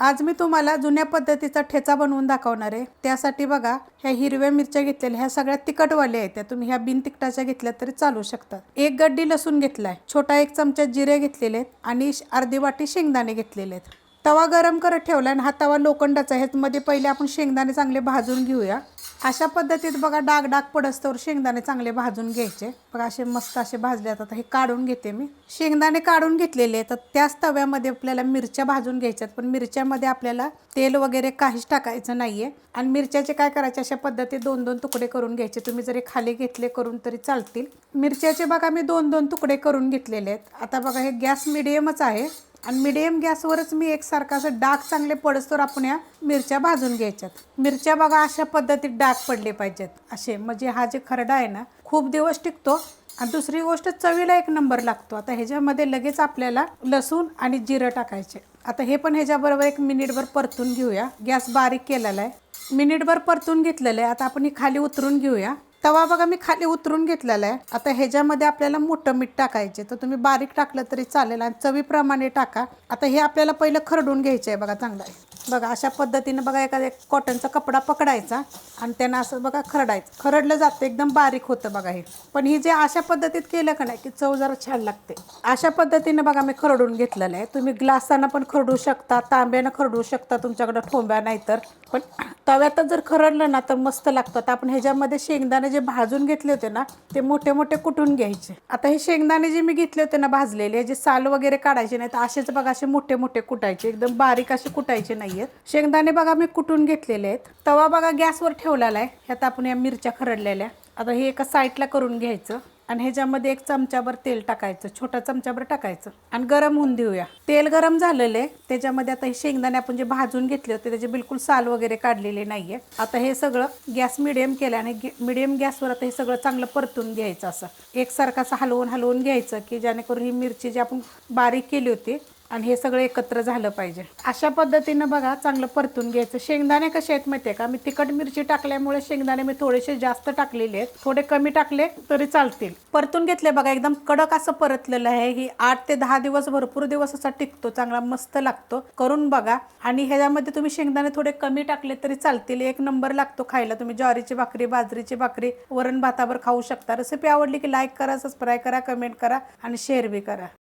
आज मी तुम्हाला जुन्या पद्धतीचा ठेचा बनवून दाखवणार आहे। त्यासाठी बघा ह्या हिरव्या मिरच्या घेतलेल्या, ह्या सगळ्या तिखटवाल्या आहेत, त्या तुम्ही ह्या बिन तिखटाच्या घेतल्या तरी चालू शकतात। एक गड्डी लसूण घेतलाय, छोटा एक चमचा जिरे घेतलेले आहेत आणि अर्धी वाटी शेंगदाणे घेतलेले आहेत। तवा गरम करत ठेवला आणि हा तवा लोखंडाचा आहे। मध्ये पहिले आपण शेंगदाणे चांगले भाजून घेऊया। अशा पद्धतीत बघा डाग डाग पडस्तवर शेंगदाणे चांगले भाजून घ्यायचे। बघा असे मस्त असे भाजले। आता हे काढून घेते मी। शेंगदाणे काढून घेतलेले तर त्याच तव्यामध्ये आपल्याला मिरच्या भाजून घ्यायच्यात, पण मिरच्यामध्ये आपल्याला तेल वगैरे काहीच टाकायचं नाहीये। आणि मिरच्याचे काय करायचे, अशा पद्धतीत दोन दोन तुकडे करून घ्यायचे। तुम्ही जरी खाली घेतले करून तरी चालतील। मिरच्याचे बघा मी दोन दोन तुकडे करून घेतलेले आहेत। आता बघा हे गॅस मिडियमच आहे आणि मिडियम गॅसवरच मी एकसारखा असं डाग चांगले पडस्तोवर आपण या मिरच्या भाजून घ्यायच्यात। मिरच्या बघा अशा पद्धतीत डाग पडले पाहिजेत असे, म्हणजे हा जे खरडा आहे ना खूप दिवस टिकतो आणि दुसरी गोष्ट चवीला एक नंबर लागतो। आता ह्याच्यामध्ये लगेच आपल्याला लसूण आणि जिरं टाकायचे। आता हे पण ह्याच्याबरोबर एक मिनिटभर परतून घेऊया। गॅस बारीक केलेला आहे, मिनिटभर परतून घेतलेलं आहे। आता आपण ही खाली उतरून घेऊया। तवा बघा मी खाली उतरून घेतलेला आहे। आता ह्याच्यामध्ये आपल्याला मोठं मीठ टाकायचे, तर तुम्ही बारीक टाकलं तरी चालेल आणि चवीप्रमाणे टाका। आता हे आपल्याला पहिलं खरडून घ्यायचं आहे बघा चांगलं आहे। बघा अशा पद्धतीने बघा एखादा कॉटनचा कपडा पकडायचा आणि त्यांना असं बघा खरडायचं। खरडलं जातं, एकदम बारीक होतं बघा हे। पण ही जे अशा पद्धतीत केलं का नाही की चव जरा छान लागते। अशा पद्धतीने बघा मी खरडून घेतलेलं आहे। तुम्ही ग्लासानं पण खरडू शकता, तांब्यानं खरडू शकता, तुमच्याकडे ठोंब्या नाही तर। पण तव्यात जर खरडलं ना तर मस्त लागतं। तर आपण ह्याच्यामध्ये शेंगदाणे जे भाजून घेतले होते ना ते मोठे मोठे कुटून घ्यायचे। आता हे शेंगदाणे जे मी घेतले होते ना भाजलेले, जे साल वगैरे काढायचे नाही, तर असेच बघा असे मोठे मोठे कुटायचे, एकदम बारीक असे कुटायचे नाहीयेत। शेंगदाणे बघा मी कुटून घेतलेले आहेत। तवा बघा गॅसवर ठेवलेला आहे। ह्यात आपण या मिरच्या खरडलेल्या आता हे एका साईडला करून घ्यायचं आणि ह्याच्यामध्ये एक चमचाभर तेल टाकायचं, छोटा चमचाभर टाकायचं आणि गरम होऊन देऊया। तेल गरम झालेले त्याच्यामध्ये आता हे शेंगदाणे आपण जे भाजून घेतले होते त्याचे बिलकुल साल वगैरे काढलेले नाहीये। आता हे सगळं गॅस मिडियम केला आणि मिडियम गॅसवर आता हे सगळं चांगलं परतून घ्यायचं। असं एकसारखं असं हलवून घ्यायचं की जेणेकरून ही मिरची जी आपण बारीक केली होती आणि हे सगळं एकत्र झालं पाहिजे। अशा पद्धतीनं बघा चांगलं परतून घ्यायचं। शेंगदाणे कसे आहेत माहिती आहे का, मी तिखट मिरची टाकल्यामुळे शेंगदाणे मी थोडेसे जास्त टाकलेले आहेत, थोडे कमी टाकले तरी चालतील। परतून घेतले बघा, एकदम कडक असं परतलेलं आहे। ही 8 ते 10 दिवस भरपूर दिवस असा टिकतो, चांगला मस्त लागतो। करून बघा। आणि ह्याच्यामध्ये तुम्ही शेंगदाणे थोडे कमी टाकले तरी चालतील, एक नंबर लागतो खायला। तुम्ही ज्वारीची भाकरी, बाजरीची भाकरी, वरण भातावर खाऊ शकता। रेसिपी आवडली की लाईक करा, सबस्क्राईब करा, कमेंट करा आणि शेअर बी करा।